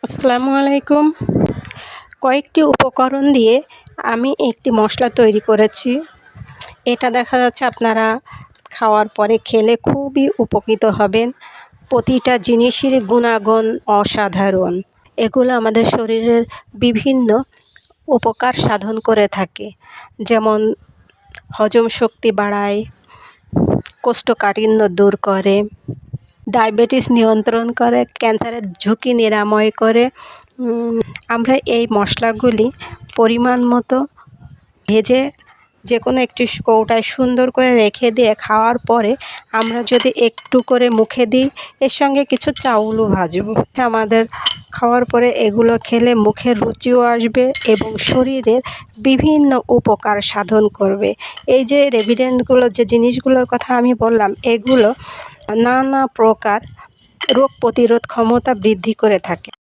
আসসালামু আলাইকুম। কয়েকটি উপকরণ দিয়ে আমি একটি মশলা তৈরি করেছি। এটা দেখা যাচ্ছে আপনারা খাওয়ার পরে খেলে খুবই উপকৃত হবেন। প্রতিটা জিনিসেরই গুণাগুণ অসাধারণ। এগুলো আমাদের শরীরের বিভিন্ন উপকার সাধন করে থাকে। যেমন হজম শক্তি বাড়ায়, কোষ্ঠকাঠিন্য দূর করে, ডায়াবেটিস নিয়ন্ত্রণ করে, ক্যান্সারের ঝুঁকি নিরাময় করে। আমরা এই মশলাগুলি পরিমাণ মতো ভেজে যে কোনো একটি কৌটায় সুন্দর করে রেখে দিয়ে খাওয়ার পরে আমরা যদি একটু করে মুখে দিই, এর সঙ্গে কিছু চাউলও ভাজবো। আমাদের খাওয়ার পরে এগুলো খেলে মুখের রুচিও আসবে এবং শরীরের বিভিন্ন উপকার সাধন করবে। এই যে রেভিডেন্টগুলো, যে জিনিসগুলোর কথা আমি বললাম, এগুলো নানা প্রকার রোগ প্রতিরোধ ক্ষমতা বৃদ্ধি করে থাকে।